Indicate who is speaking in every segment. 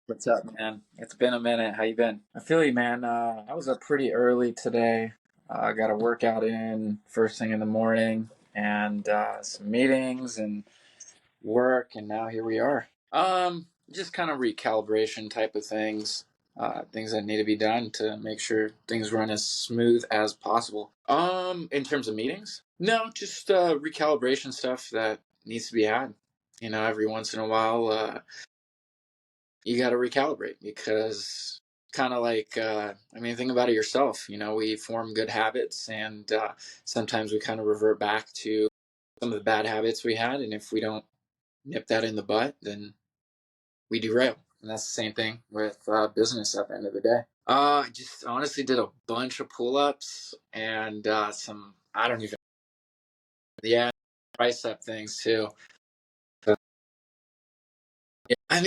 Speaker 1: What's up, man? It's been a minute. How you been? I feel you, man. I was up pretty early today. I got a workout in first thing in the morning, and some meetings and work, and now here we are. Just kind of recalibration type of things, things that need to be done to make sure things run as smooth as possible. In terms of meetings, no, just recalibration stuff that needs to be had. Every once in a while, you got to recalibrate because kind of like think about it yourself. We form good habits, and sometimes we kind of revert back to some of the bad habits we had, and if we don't nip that in the butt, then we derail. And that's the same thing with business at the end of the day. I just honestly did a bunch of pull-ups and some, I don't even, yeah, tricep things too. Yeah, I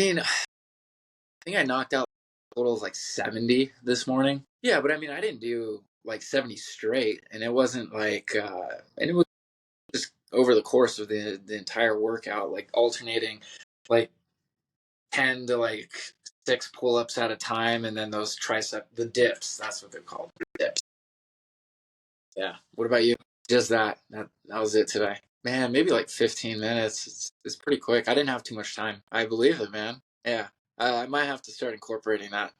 Speaker 1: think I knocked out a total of like 70 this morning. Yeah, but I didn't do like 70 straight, and it wasn't like, and it was just over the course of the entire workout, like alternating like 10 to like 6 pull-ups at a time, and then those the dips, that's what they're called, dips. Yeah. What about you? Just that was it today. Man, maybe like 15 minutes. It's pretty quick. I didn't have too much time. I believe it, man. Yeah. I might have to start incorporating that.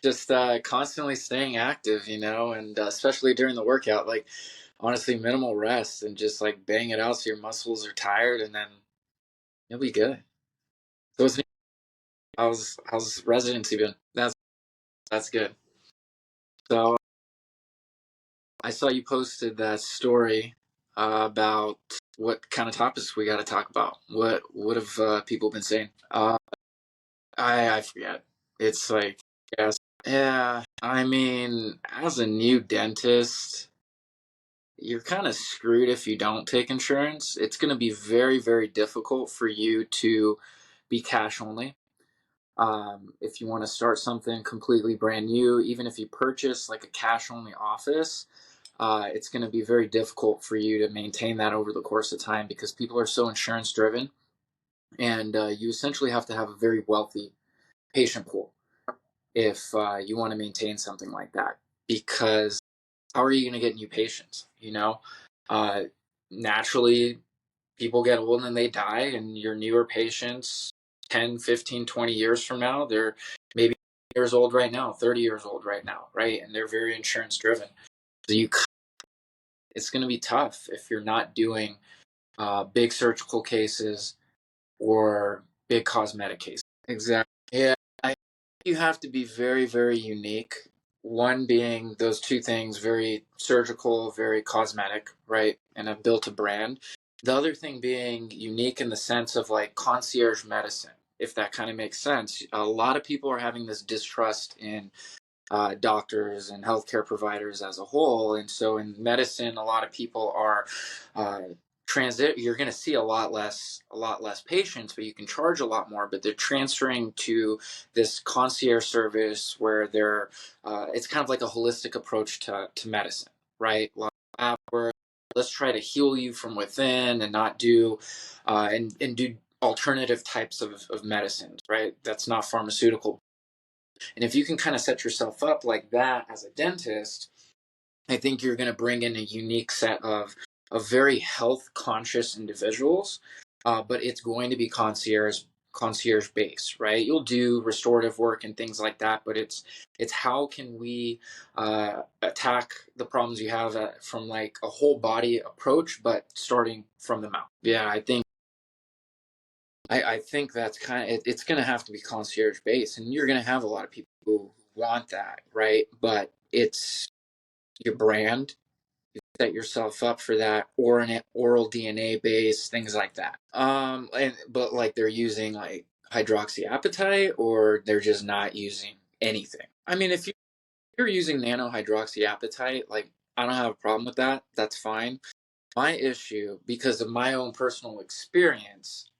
Speaker 1: Just constantly staying active, and especially during the workout, like honestly, minimal rest and just like bang it out so your muscles are tired, and then you'll be good. So, how's residency been? That's good. So, I saw you posted that story about what kind of topics we got to talk about. What have people been saying? I forget. It's like, yes, yeah. As a new dentist, you're kind of screwed if you don't take insurance. It's going to be very, very difficult for you to be cash only. If you want to start something completely brand new, even if you purchase like a cash only office, it's going to be very difficult for you to maintain that over the course of time because people are so insurance driven, and you essentially have to have a very wealthy patient pool if you want to maintain something like that. Because how are you going to get new patients? Uh, Naturally, people get old and they die, and your newer patients 10, 15, 20 years from now, they're maybe years old right now, 30 years old right now, right? And they're very insurance driven. So it's going to be tough if you're not doing big surgical cases or big cosmetic cases. Exactly. Yeah. You have to be very, very unique. One being those two things, very surgical, very cosmetic, right? And have built a brand. The other thing being unique in the sense of like concierge medicine, if that kind of makes sense. A lot of people are having this distrust in doctors and healthcare providers as a whole. And so in medicine, a lot of people are transit. You're going to see a lot less patients, but you can charge a lot more. But they're transferring to this concierge service where they're. It's kind of like a holistic approach to medicine, right? Lab work. Let's try to heal you from within and not do, and do alternative types of medicines, right? That's not pharmaceutical. And if you can kind of set yourself up like that as a dentist, I think you're going to bring in a unique set of very health conscious individuals, but it's going to be concierge based, right? You'll do restorative work and things like that, but it's how can we attack the problems you have from like a whole body approach, but starting from the mouth. Yeah, I think that's it's going to have to be concierge based, and you're going to have a lot of people who want that, right? But it's your brand. You set yourself up for that, or an oral DNA base, things like that. But like they're using like hydroxyapatite, or they're just not using anything. If you're using nanohydroxyapatite, like I don't have a problem with that. That's fine. My issue, because of my own personal experience,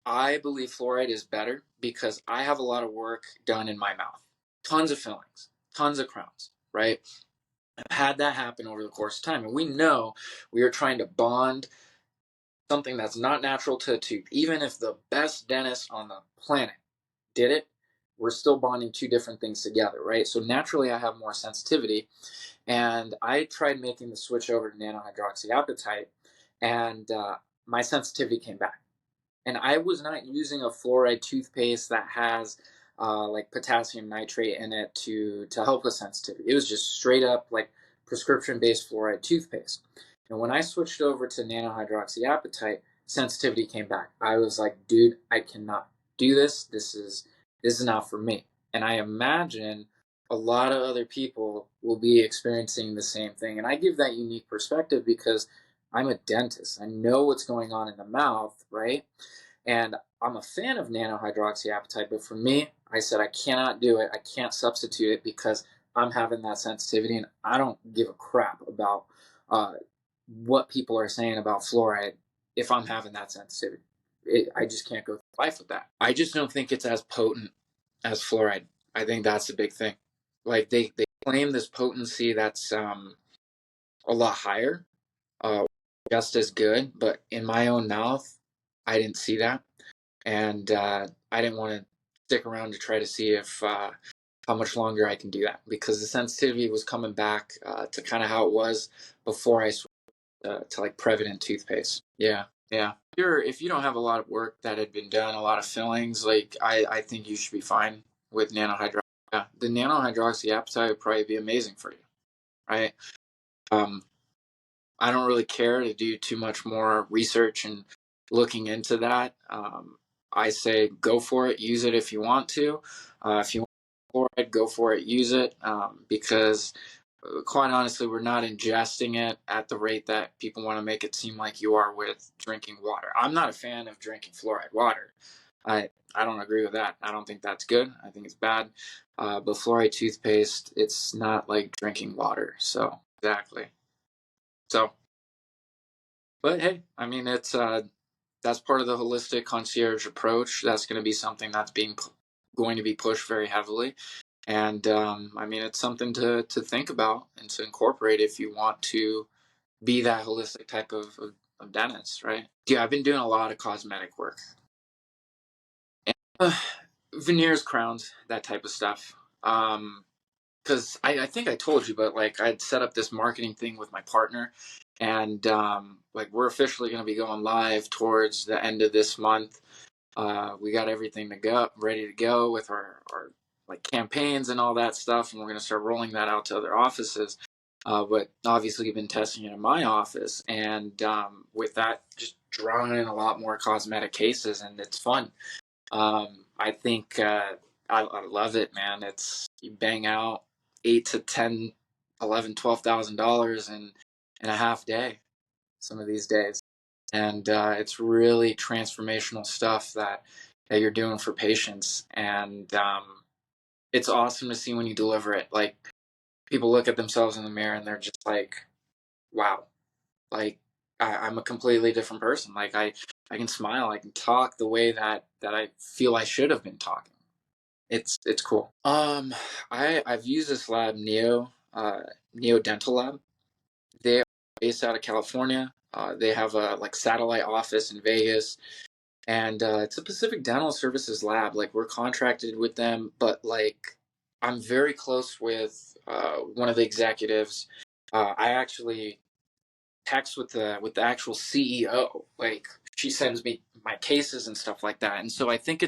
Speaker 1: I believe fluoride is better because I have a lot of work done in my mouth. Tons of fillings, tons of crowns, right? I've had that happen over the course of time. And we know we are trying to bond something that's not natural to a tooth. Even if the best dentist on the planet did it, we're still bonding two different things together, right? So naturally, I have more sensitivity, and I tried making the switch over to nanohydroxyapatite, and my sensitivity came back. And I was not using a fluoride toothpaste that has like potassium nitrate in it to help with sensitivity. It was just straight up like prescription based fluoride toothpaste. And when I switched over to nanohydroxyapatite, sensitivity came back. I was like, dude, I cannot do this. This is not for me. And I imagine a lot of other people will be experiencing the same thing. And I give that unique perspective because I'm a dentist. I know what's going on in the mouth, right? And I'm a fan of nanohydroxyapatite, but for me, I said I cannot do it. I can't substitute it because I'm having that sensitivity, and I don't give a crap about uh, what people are saying about fluoride if I'm having that sensitivity. I just can't go through life with that. I just don't think it's as potent as fluoride. I think that's the big thing. Like they claim this potency that's a lot higher, uh, just as good, but in my own mouth, I didn't see that, and I didn't want to stick around to try to see if how much longer I can do that because the sensitivity was coming back to kind of how it was before I switched to like Prevident toothpaste. Yeah, yeah. If you don't have a lot of work that had been done, a lot of fillings, like I think you should be fine with nanohydroxy. Yeah, the nanohydroxyapatite would probably be amazing for you, right? Um, I don't really care to do too much more research and looking into that. I say go for it, use it if you want to. If you want fluoride, go for it, use it, because quite honestly, we're not ingesting it at the rate that people want to make it seem like you are with drinking water. I'm not a fan of drinking fluoride water. I don't agree with that. I don't think that's good. I think it's bad. But fluoride toothpaste, it's not like drinking water. So exactly. So, but hey, I mean, it's that's part of the holistic concierge approach. That's going to be something that's going to be pushed very heavily, and I mean, it's something to think about and to incorporate if you want to be that holistic type of dentist, right? Yeah, I've been doing a lot of cosmetic work, and, veneers, crowns, that type of stuff. Because I think I told you, but like I'd set up this marketing thing with my partner, and like we're officially going to be going live towards the end of this month. We got everything ready to go with our like campaigns and all that stuff, and we're going to start rolling that out to other offices. But obviously, we've been testing it in my office, and with that, just drawing in a lot more cosmetic cases, and it's fun. I think I love it, man. It's you bang out 8 to 10, 11, $12,000 in a half day some of these days, and it's really transformational stuff that you're doing for patients, and it's awesome to see when you deliver it. Like people look at themselves in the mirror and they're just like, "Wow!" Like I'm a completely different person. Like I can smile, I can talk the way that I feel I should have been talking. It's cool. I've used this lab Neo Dental Lab. They are based out of California. They have a like satellite office in Vegas, and it's a Pacific Dental Services lab. Like we're contracted with them, but like I'm very close with one of the executives. I actually text with the actual CEO. Like she sends me my cases and stuff like that, and so I think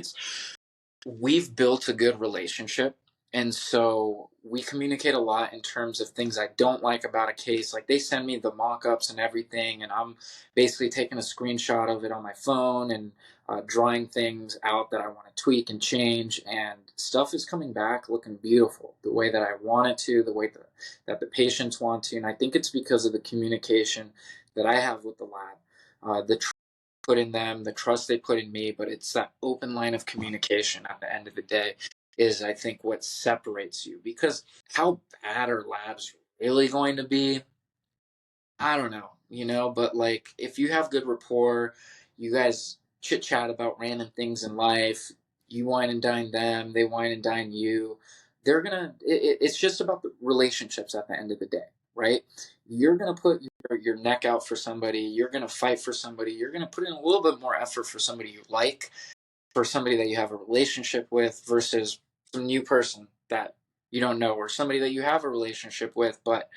Speaker 1: we've built a good relationship, and so we communicate a lot in terms of things I don't like about a case. Like they send me the mock-ups and everything, and I'm basically taking a screenshot of it on my phone and drawing things out that I want to tweak and change, and stuff is coming back looking beautiful the way that I want it to, the way that the patients want to. And I think it's because of the communication that I have with the lab, the put in them, the trust they put in me, but it's that open line of communication at the end of the day is I think what separates you, because how bad are labs really going to be? I don't know, but like if you have good rapport, you guys chit chat about random things in life, you wine and dine them, they wine and dine you. It's just about the relationships at the end of the day, right? You're gonna put your neck out for somebody, you're gonna fight for somebody, you're gonna put in a little bit more effort for somebody you like, for somebody that you have a relationship with versus some new person that you don't know, or somebody that you have a relationship with, but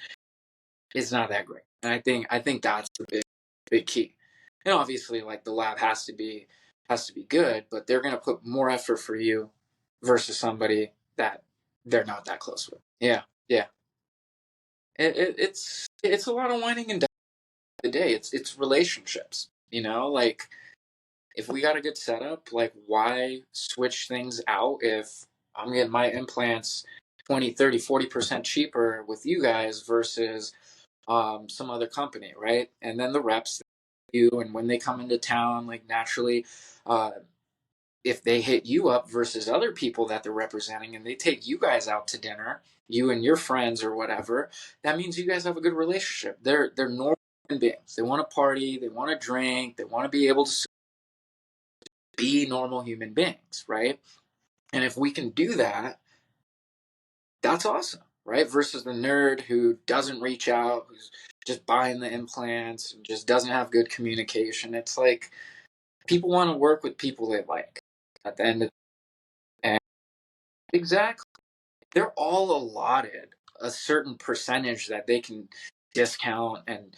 Speaker 1: it's not that great. And I think that's the big key. And obviously, like the lab has to be good, but they're gonna put more effort for you versus somebody that they're not that close with. Yeah, yeah. It's a lot of whining and the day. It's relationships. Like if we got a good setup, like why switch things out if I'm getting my implants 20, 30, 40% cheaper with you guys versus some other company, right? And then the reps you, and when they come into town, like naturally, uh, if they hit you up versus other people that they're representing and they take you guys out to dinner, you and your friends or whatever, that means you guys have a good relationship. They're normal human beings. They want to party, they want to drink, they want to be able to be normal human beings, right? And if we can do that, that's awesome, right? Versus the nerd who doesn't reach out, who's just buying the implants and just doesn't have good communication. It's like people want to work with people they like at the end of the day. Exactly. They're all allotted a certain percentage that they can discount, and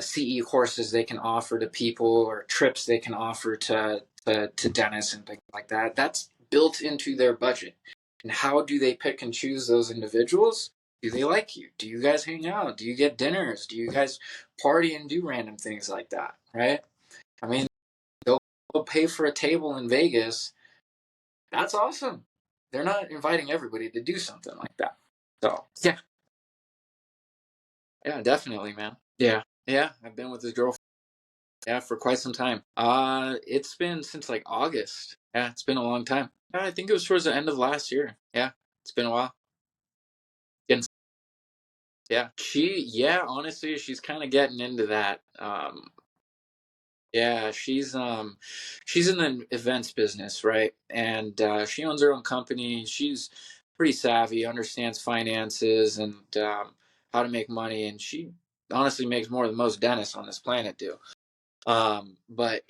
Speaker 1: CE courses they can offer to people, or trips they can offer to dentists and things like that. That's built into their budget. And how do they pick and choose those individuals? Do they like you? Do you guys hang out? Do you get dinners? Do you guys party and do random things like that? Right? I mean, they'll pay for a table in Vegas. That's awesome. They're not inviting everybody to do something like that. So yeah, yeah, definitely, man. Yeah, yeah. I've been with this girl, yeah, for quite some time. It's been since like August. Yeah, it's been a long time. I think it was towards the end of last year. Yeah, it's been a while. Getting, yeah, yeah, honestly, she's kind of getting into that. Yeah, she's in the events business, right? And she owns her own company. She's pretty savvy, understands finances and how to make money, and she honestly makes more than most dentists on this planet do. But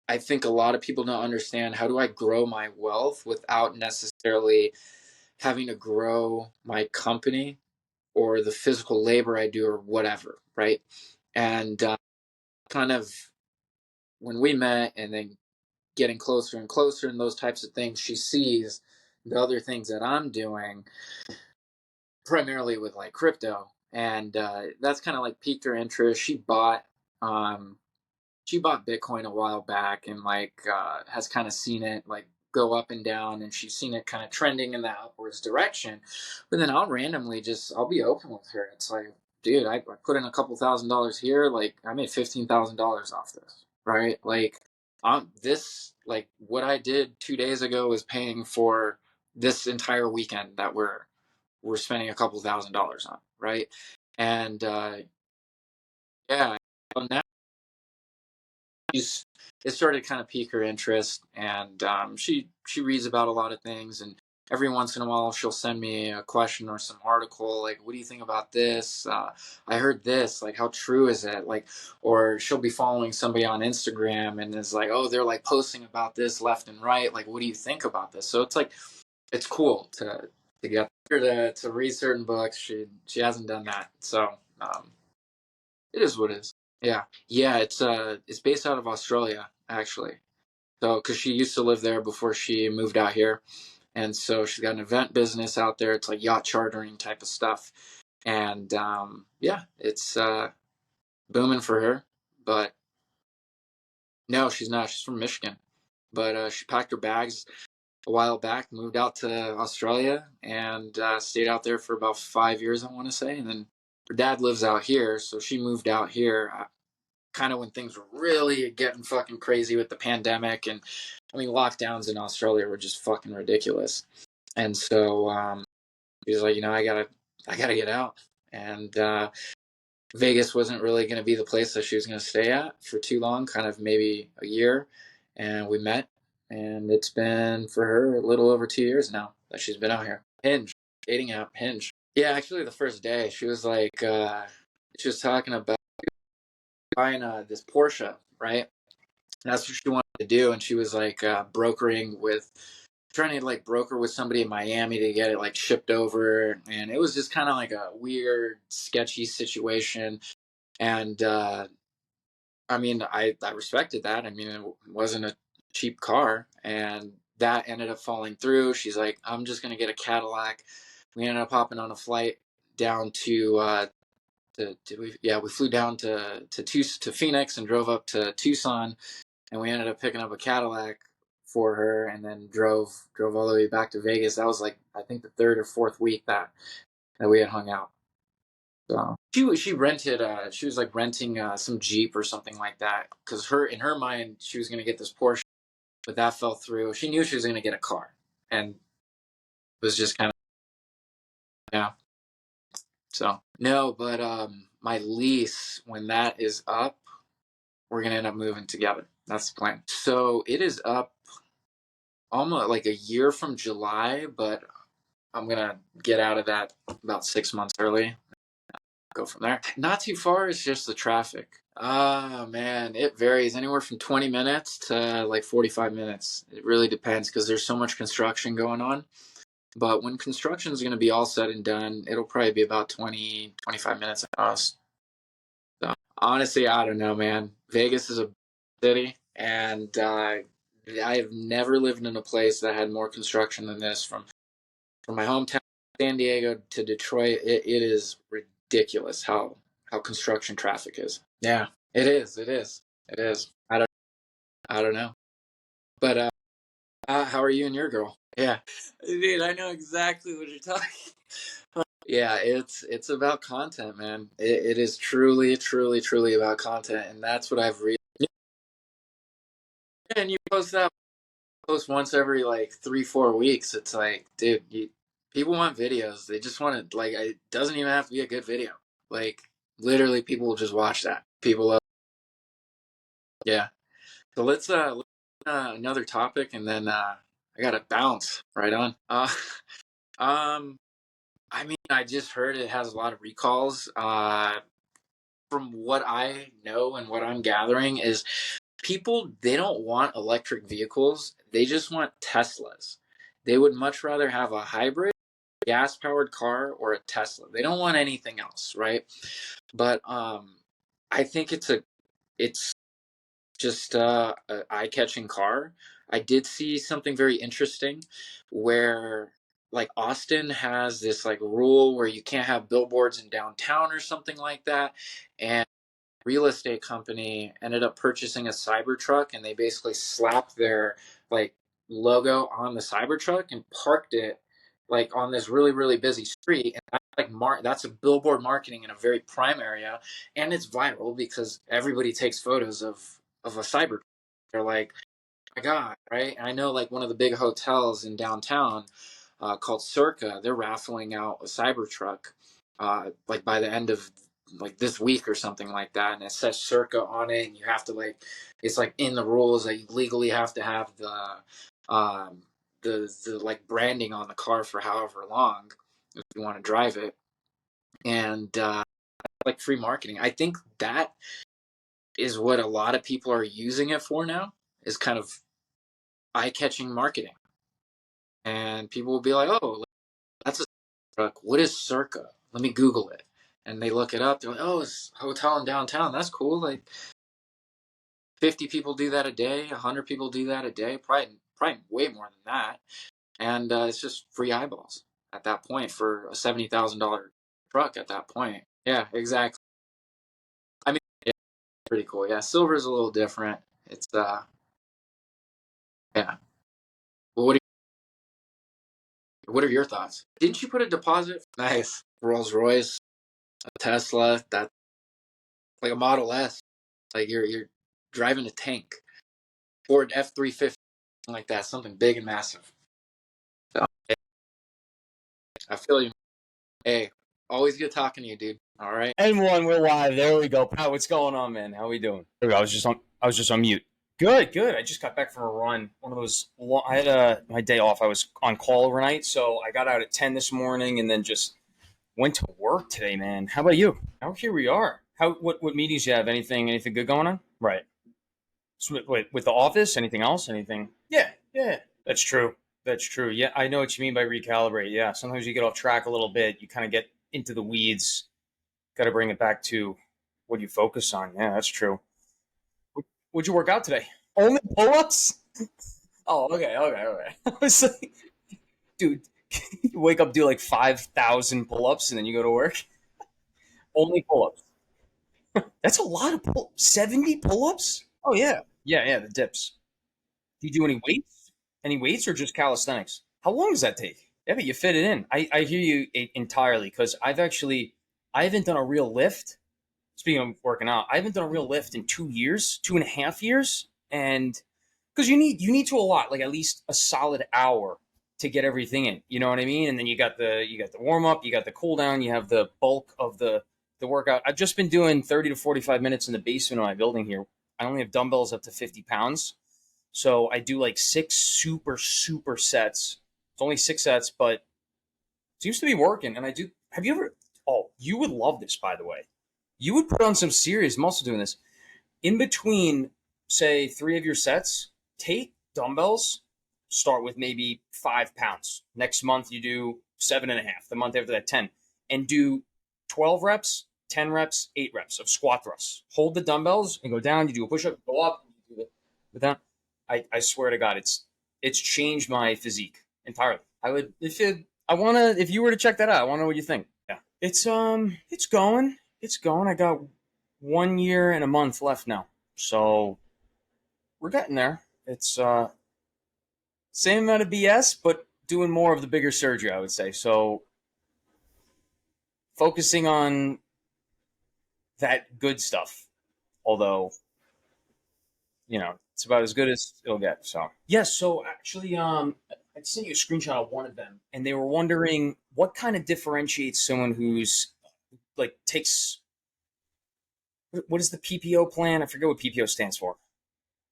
Speaker 1: I think a lot of people don't understand, how do I grow my wealth without necessarily having to grow my company or the physical labor I do or whatever, right? And kind of when we met, and then getting closer and closer and those types of things, she sees the other things that I'm doing, primarily with like crypto, and that's kind of like piqued her interest. Um, she bought Bitcoin a while back, and like has kind of seen it like go up and down, and she's seen it kind of trending in that upwards direction. But then I'll be open with her. It's like, dude, I put in a couple $1,000s here. Like I made $15,000 off this, right? Like this, like what I did 2 days ago was paying for this entire weekend that we're spending a couple $1,000s on, right? And yeah, now she's it started to kind of pique her interest, and she reads about a lot of things, and every once in a while she'll send me a question or some article like, what do you think about this? I heard this, like how true is it? Like, or she'll be following somebody on Instagram and is like, oh, they're like posting about this left and right, like what do you think about this? So it's like, it's cool to get her to read certain books. She hasn't done that, so it is what it is. Yeah, yeah. It's based out of Australia, actually. So because she used to live there before she moved out here, and so she's got an event business out there. It's like yacht chartering type of stuff, and yeah, it's booming for her. But no, she's not. She's from Michigan, but she packed her bags a while back, moved out to Australia, and stayed out there for about 5 years, I want to say, and then her dad lives out here, so she moved out here kind of when things were really getting fucking crazy with the pandemic. And I mean, lockdowns in Australia were just fucking ridiculous. And so he was like, I gotta get out. And Vegas wasn't really going to be the place that she was going to stay at for too long, kind of maybe a year. And we met, and it's been for her a little over 2 years now that she's been out here. Hinge, dating app, Hinge. Yeah, actually, the first day she was like, she was talking about buying this Porsche, right? And that's what she wanted to do, and she was like brokering with trying to like broker with somebody in Miami to get it like shipped over, and it was just kind of like a weird, sketchy situation. And I mean, I respected that. I mean, it wasn't a cheap car, and that ended up falling through. She's like, I'm just gonna get a Cadillac. We ended up hopping on a flight down we flew down to Phoenix and drove up to Tucson, and we ended up picking up a Cadillac for her, and then drove all the way back to Vegas. That was like I think the third or fourth week that we had hung out. So she rented she was like renting some Jeep or something like that, because her in her mind she was gonna get this Porsche, but that fell through. She knew she was gonna get a car, and it was just kind of, yeah. So no, but my lease, when that is up, we're gonna end up moving together. That's the plan. So it is up almost like a year from July, but I'm gonna get out of that about 6 months early. Go from there. Not too far. It's just the traffic. Ah, man, it varies anywhere from 20 minutes to like 45 minutes. It really depends because there's so much construction going on. But when construction is going to be all said and done, it'll probably be about 20, 25 minutes at most. So honestly, I don't know, man. Vegas is a city, and I have never lived in a place that had more construction than this. From my hometown, San Diego, to Detroit, it is ridiculous how construction traffic is. Yeah, it is. It is. It is. I don't know. But how are you and your girl? Yeah, dude, I know exactly what you're talking. Yeah, it's about content, man. It is truly, truly, truly about content, and that's what I've read. And you post once every like 3 4 weeks. It's like, dude, people want videos. They just want to like. It doesn't even have to be a good video. Like literally, people will just watch that. People love. Yeah. So another topic, and then I gotta bounce right on. Um, I mean, I just heard it has a lot of recalls. From what I know and what I'm gathering is people, they don't want electric vehicles. They just want Teslas. They would much rather have a hybrid gas powered car or a Tesla. They don't want anything else, right? But I think it's just a eye catching car. I did see something very interesting where like Austin has this like rule where you can't have billboards in downtown or something like that. And real estate company ended up purchasing a Cybertruck, and they basically slapped their like logo on the Cybertruck and parked it like on this really really busy street, and that's a billboard marketing in a very prime area, and it's viral because everybody takes photos of a Cybertruck. They're like, my God, right? And I know like one of the big hotels in downtown called Circa, they're raffling out a Cybertruck like by the end of like this week or something like that, and it says Circa on it, and you have to like, it's like in the rules that you legally have to have um, the like branding on the car for however long if you want to drive it, and like free marketing. I think that is what a lot of people are using it for now, is kind of eye-catching marketing. And people will be like, "Oh, that's a truck. What is Circa? Let me Google it." And they look it up. They're like, "Oh, it's a hotel in downtown. That's cool." Like 50 people do that a day. 100 people do that a day. Probably way more than that. And it's just free eyeballs at that point for a $70,000 truck. At that point, yeah, exactly. I mean, yeah, pretty cool. Yeah, silver is a little different. It's yeah. Well, what are your thoughts? Didn't you put a deposit? Nice. Rolls Royce, a Tesla. That's like a Model S. Like you're driving a tank, Ford F-350, like that, something big and massive. So I feel you. Hey, always good talking to you, dude. All right.
Speaker 2: And one, we're live. There we go. Pat, what's going on, man? How we doing? There we go. I was just on mute. Good, good. I just got back from a run. One of those. I had my day off. I was on call overnight, so I got out at 10 this morning, and then just went to work today, man. How about you? Oh, here we are. What meetings you have? Anything good going on? Right. So, wait, with the office? Anything else? Anything? Yeah, yeah. That's true. That's true. Yeah, I know what you mean by recalibrate. Yeah, sometimes you get off track a little bit. You kind of get into the weeds. Got to bring it back to what you focus on. Yeah, that's true. Would you work out today? Only pull-ups? Oh, okay, okay, okay. I was like, dude, you wake up, do like 5,000 pull-ups, and then you go to work. Only pull-ups. That's a lot of 70 pull-ups? Oh yeah. Yeah, yeah, the dips. Do you do any weights? Any weights or just calisthenics? How long does that take? Yeah, but you fit it in. I hear you entirely because I haven't done a real lift. Speaking of working out, I haven't done a real lift in 2 years, 2.5 years, and because you need to a lot, like at least a solid hour to get everything in. You know what I mean? And then you got the warm up, you got the cool down, you have the bulk of the workout. I've just been doing 30 to 45 minutes in the basement of my building here. I only have dumbbells up to 50 pounds, so I do like six super sets. It's only six sets, but it seems to be working. And I do. Have you ever? Oh, you would love this, by the way. You would put on some serious muscle doing this in between, say, three of your sets, take dumbbells, start with maybe 5 pounds. Next month, you do 7.5. The month after that, 10. And do 12 reps, 10 reps, 8 reps of squat thrusts. Hold the dumbbells and go down. You do a push up, go up, you do it down. I swear to God, it's changed my physique entirely. I would if you were to check that out, I want to know what you think. Yeah, it's going. I got 1 year and a month left now. So we're getting there. It's same amount of BS, but doing more of the bigger surgery, I would say. So focusing on that good stuff. Although, it's about as good as it'll get. So yes, so actually I sent you a screenshot of one of them and they were wondering what kind of differentiates someone who's like takes what is the PPO plan? I forget what PPO stands for.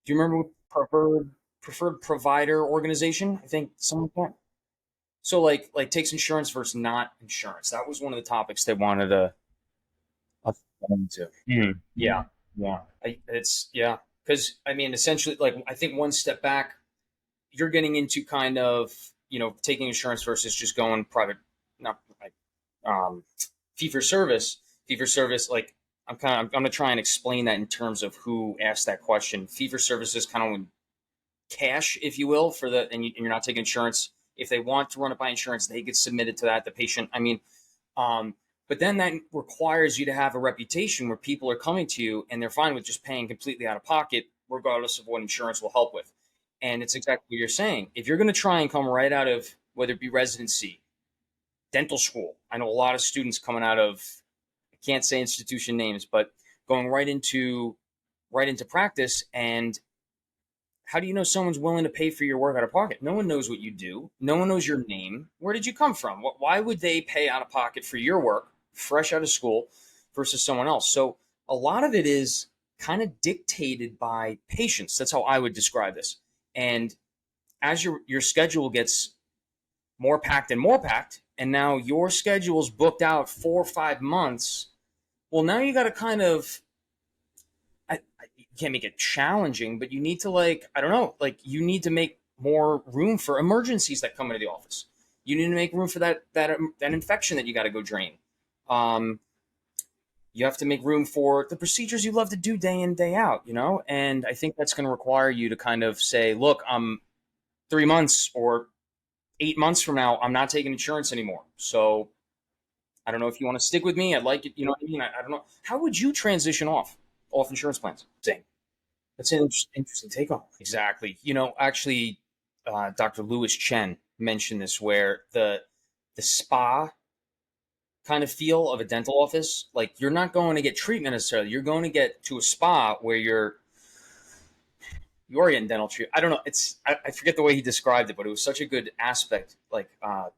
Speaker 2: Do you remember what preferred provider organization? I think something like that. So like takes insurance versus not insurance. That was one of the topics they wanted to get into. Yeah, yeah. It's yeah, because I mean, essentially, like I think one step back, you're getting into kind of taking insurance versus just going private, not like fee for service. Fee for service, like I'm gonna try and explain that in terms of who asked that question. Fee for service is kind of when cash, if you will, and you're not taking insurance. If they want to run it by insurance, they get submitted to that. The patient, I mean, um, but then that requires you to have a reputation where people are coming to you and they're fine with just paying completely out of pocket, regardless of what insurance will help with. And it's exactly what you're saying. If you're going to try and come right out of whether it be residency, dental school, I know a lot of students coming out of, I can't say institution names, but going right into practice. And how do you know someone's willing to pay for your work out of pocket? No one knows what you do. No one knows your name. Where did you come from? Why would they pay out of pocket for your work, fresh out of school, versus someone else? So a lot of it is kind of dictated by patients. That's how I would describe this. And as your schedule gets more packed, and now your schedule's booked out 4 or 5 months, well, now you got to kind of you can't make it challenging, but you need to I don't know, like you need to make more room for emergencies that come into the office. You need to make room for that infection that you got to go drain. Um, you have to make room for the procedures you love to do day in day out. And I think that's going to require you to kind of say, look, I'm 3 months or 8 months from now, I'm not taking insurance anymore. So I don't know if you want to stick with me. I'd like it. You know what I mean? I don't know. How would you transition off insurance plans? Same. That's an interesting take on it. Exactly. Actually, Dr. Louis Chen mentioned this, where the spa kind of feel of a dental office, like you're not going to get treatment necessarily. You're going to get to a spa where you are getting dental treatment. I don't know. I forget the way he described it, but it was such a good aspect, like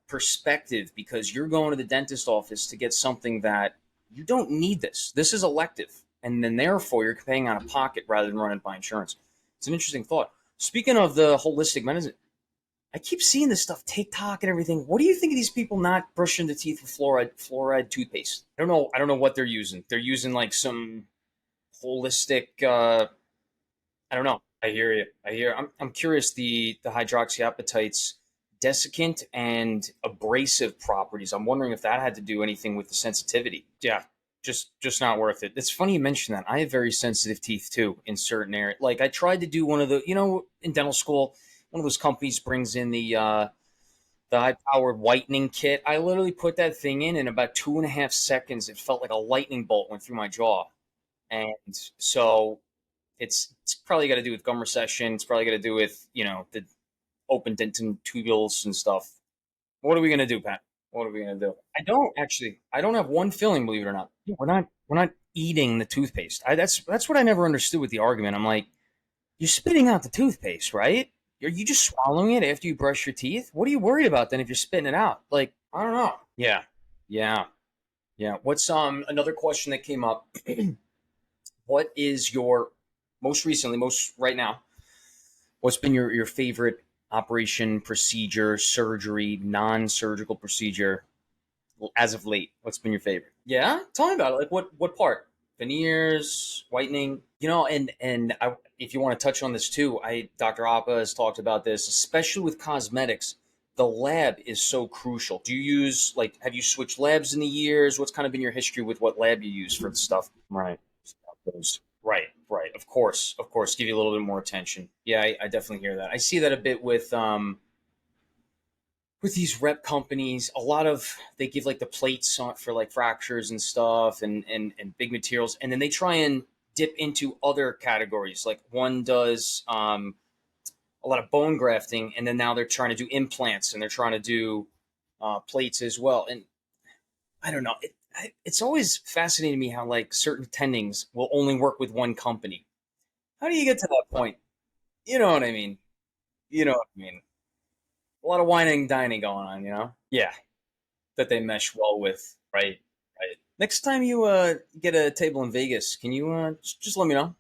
Speaker 2: perspective, because you're going to the dentist office to get something that you don't need. This is elective, and then therefore you're paying out of pocket rather than running by insurance. It's an interesting thought. Speaking of the holistic medicine, I keep seeing this stuff, TikTok and everything. What do you think of these people not brushing the teeth with fluoride toothpaste? I don't know what they're using. They're using like some holistic. I don't know. I hear you. I'm curious. The hydroxyapatites desiccant and abrasive properties. I'm wondering if that had to do anything with the sensitivity. Yeah, just not worth it. It's funny you mention that. I have very sensitive teeth too in certain areas. Like I tried to do one of the, in dental school, one of those companies brings in the high powered whitening kit. I literally put that thing in about 2.5 seconds. It felt like a lightning bolt went through my jaw. And so it's probably got to do with gum recession. It's probably got to do with, the open dentin tubules and stuff. What are we gonna do, Pat? What are we gonna do? I don't actually. I don't have one filling, believe it or not. We're not eating the toothpaste. That's what I never understood with the argument. I'm like, you're spitting out the toothpaste, right? Are you just swallowing it after you brush your teeth? What are you worried about then if you're spitting it out? Like, I don't know. Yeah, yeah, yeah. What's another question that came up? What is your most right now? What's been your favorite operation, procedure, surgery, non-surgical procedure as of late? What's been your favorite? Yeah, tell me about it. Like what part? Veneers, whitening, if you want to touch on this too, Dr. Appa has talked about this, especially with cosmetics. The lab is so crucial. Do you use have you switched labs in the years? What's kind of been your history with what lab you use for the stuff? Right. Right, right. Of course. Give you a little bit more attention. Yeah, I definitely hear that. I see that a bit with these rep companies. A lot of they give like the plates for like fractures and stuff and big materials, and then they try and dip into other categories. Like one does a lot of bone grafting, and then now they're trying to do implants and they're trying to do plates as well. And I don't know. It's always fascinating me how like certain tendings will only work with one company. How do you get to that point? You know what I mean? You know what I mean? A lot of whining and dining going on, you know? Yeah, that they mesh well with. Right, right. Next time you get a table in Vegas, can you just let me know?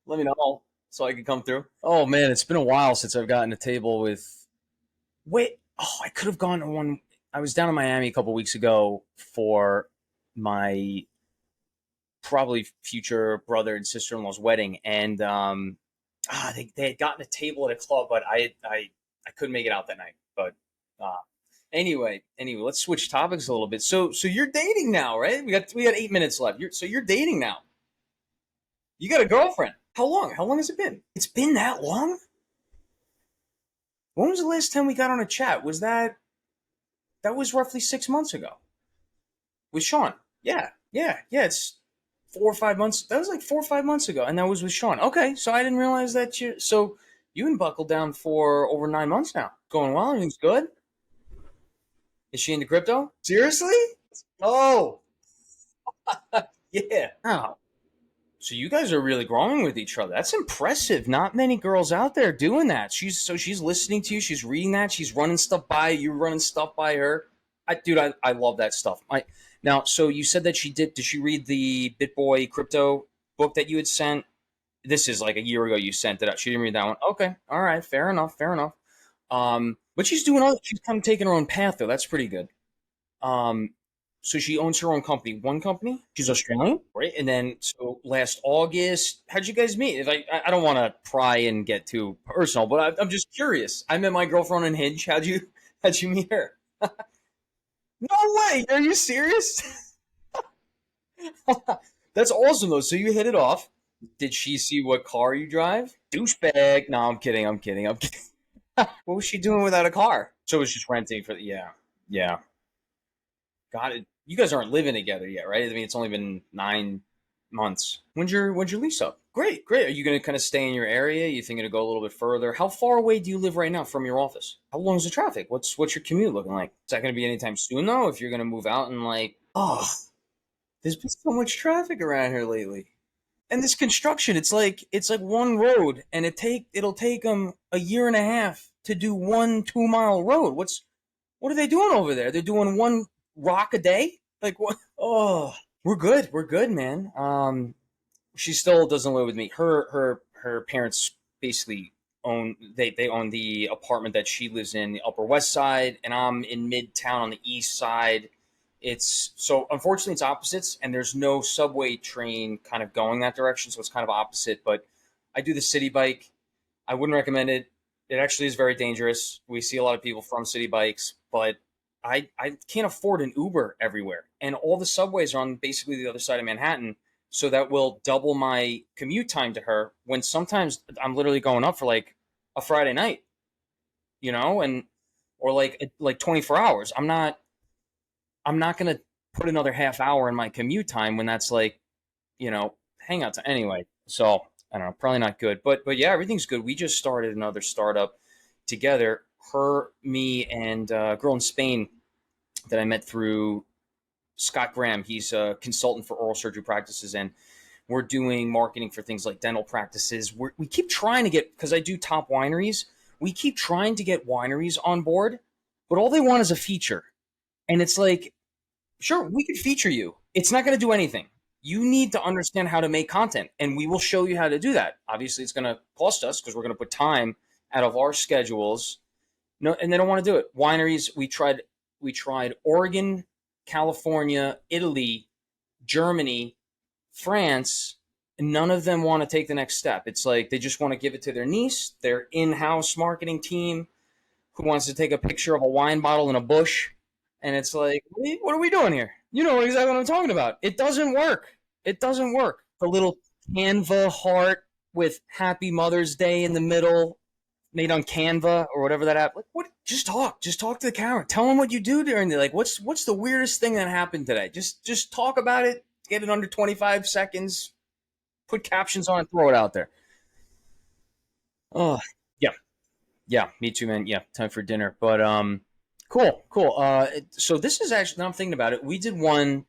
Speaker 2: Let me know so I can come through. Oh man, it's been a while since I've gotten a table with. Wait, oh, I could have gone to one. I was down in Miami a couple weeks ago for my probably future brother and sister in law's wedding, and they had gotten a table at a club, but I couldn't make it out that night. But uh, anyway, let's switch topics a little bit. So you're dating now, right? We got 8 minutes left. So you're dating now. You got a girlfriend. How long? How long has it been? It's been that long. When was the last time we got on a chat? That was roughly 6 months ago with Sean? Yeah, yeah, yeah. It's 4 or 5 months. That was like 4 or 5 months ago, and that was with Sean. Okay, so I didn't realize that you. So you been buckled down for over 9 months now. Going well. Everything's good. Is she into crypto? Seriously? Oh, yeah. Oh, so you guys are really growing with each other. That's impressive. Not many girls out there doing that. She's listening to you. She's reading that. She's running stuff by you. Running stuff by her. I love that stuff. Now. So you said that she did. Did she read the BitBoy crypto book that you had sent? This is like a year ago. You sent it out. She didn't read that one. Okay. All right. Fair enough. Fair enough. But she's doing all. She's kind of taking her own path though. That's pretty good. Um, so she owns her own company. One company. She's Australian, right? And then so last August, how'd you guys meet? If I don't want to pry and get too personal, but I'm just curious. I met my girlfriend on Hinge. How'd you meet her? No way. Are you serious? That's awesome though. So you hit it off. Did she see what car you drive? Douchebag. No, I'm kidding. I'm kidding. I'm kidding. What was she doing without a car? So it was just renting for the. Yeah. Yeah. Got it. You guys aren't living together yet, right? I mean, it's only been 9 months. When's your lease up? Great, great. Are you going to kind of stay in your area? You thinking to go a little bit further? How far away do you live right now from your office? How long is the traffic? What's your commute looking like? Is that going to be anytime soon though? If you're going to move out and oh, there's been so much traffic around here lately. And this construction, it's like one road, and it'll take them a year and a half to do one 2 mile road. What are they doing over there? They're doing one rock a day? Like what? Oh, we're good. We're good, man. She still doesn't live with me. Her parents basically they own the apartment that she lives in, the Upper West Side, and I'm in Midtown on the East Side. It's so unfortunately it's opposites, and there's no subway train kind of going that direction, so it's kind of opposite. But I do the city bike. I wouldn't recommend it. It actually is very dangerous. We see a lot of people from city bikes, but I can't afford an Uber everywhere. And all the subways are on basically the other side of Manhattan. So that will double my commute time to her when sometimes I'm literally going up for like a Friday night, and or like 24 hours. I'm not going to put another half hour in my commute time when that's like, hangout time anyway. So I don't know, probably not good, but yeah, everything's good. We just started another startup together. Her, me, and a girl in Spain that I met through Scott Graham. He's a consultant for oral surgery practices, and we're doing marketing for things like dental practices. We keep trying to get, because I do top wineries, we keep trying to get wineries on board, but all they want is a feature. And it's like, sure, we could feature you. It's not going to do anything. You need to understand how to make content, and we will show you how to do that. Obviously, it's going to cost us because we're going to put time out of our schedules. No, and they don't want to do it. Wineries, we tried Oregon, California, Italy, Germany, France, and none of them want to take the next step. It's like they just want to give it to their niece, their in-house marketing team, who wants to take a picture of a wine bottle in a bush. And it's like, what are we doing here? You know exactly what I'm talking about. It doesn't work. It doesn't work. The little Canva heart with Happy Mother's Day in the middle, made on Canva or whatever that app. Like, what? Just talk. Just talk to the camera. Tell them what you do during the like. What's the weirdest thing that happened today? Just talk about it. Get it under 25 seconds. Put captions on it. Throw it out there. Oh, yeah. Yeah, me too, man. Yeah, time for dinner. But cool, cool. So this is actually now I'm thinking about it. We did one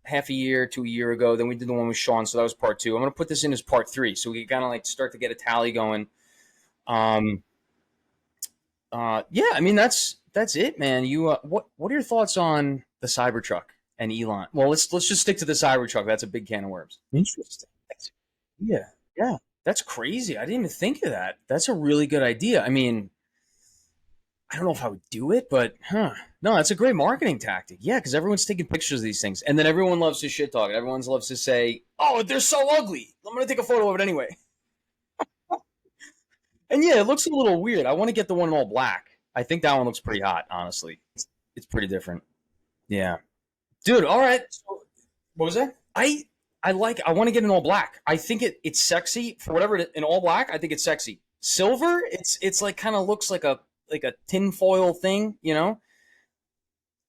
Speaker 2: half a year to a year ago. Then we did the one with Sean, so that was part two. I'm gonna put this in as part three, so we kind of like start to get a tally going. Um, yeah, I mean that's it, man. You what are your thoughts on the Cybertruck and Elon? Well, let's just stick to the Cybertruck. That's a big can of worms. Interesting. Yeah, yeah, that's crazy. I didn't even think of that. That's a really good idea. I mean, I don't know if I would do it, but no, that's a great marketing tactic. Yeah, because everyone's taking pictures of these things, and then everyone loves to shit talk. Everyone loves to say, "Oh, they're so ugly. I'm gonna take a photo of it anyway." And yeah, it looks a little weird. I want to get the one in all black. I think that one looks pretty hot, honestly. It's pretty different. Yeah, dude. All right. So, what was that? I want to get in all black. I think it's sexy for whatever in all black. I think it's sexy. Silver, it's like kind of looks like a tinfoil thing,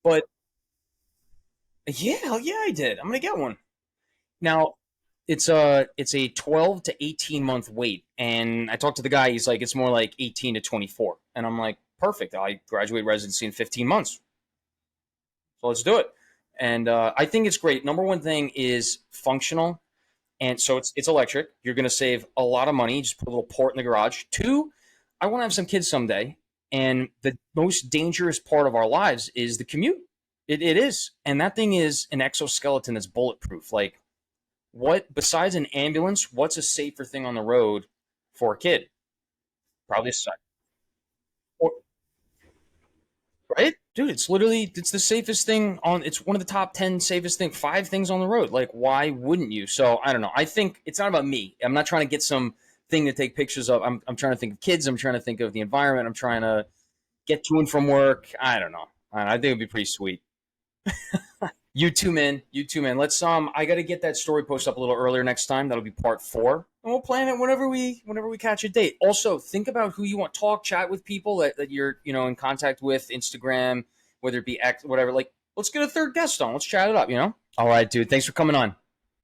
Speaker 2: But yeah, hell yeah, I did. I'm gonna get one now. It's a 12 to 18 month wait, and I talked to the guy. He's like, it's more like 18 to 24, and I'm like, perfect. I graduate residency in 15 months, so let's do it. And I think it's great. Number one thing is functional. And so it's electric. You're going to save a lot of money. Just put a little port in the garage. Two, I want to have some kids someday, and the most dangerous part of our lives is the commute. It is, and that thing is an exoskeleton that's bulletproof. Like, what besides an ambulance? What's a safer thing on the road for a kid? Probably a or, right, dude. It's the safest thing on. It's one of the top 10 safest five things on the road. Like, why wouldn't you? So I don't know. I think it's not about me. I'm not trying to get some thing to take pictures of. I'm trying to think of kids. I'm trying to think of the environment. I'm trying to get to and from work. I don't know. I think it'd be pretty sweet. You too, man. You too, man. Let's I got to get that story posted up a little earlier next time. That'll be part four, and we'll plan it whenever we catch a date. Also, think about who you want talk, chat with people that you're in contact with, Instagram, whether it be X, whatever. Like, let's get a third guest on. Let's chat it up. All right, dude. Thanks for coming on.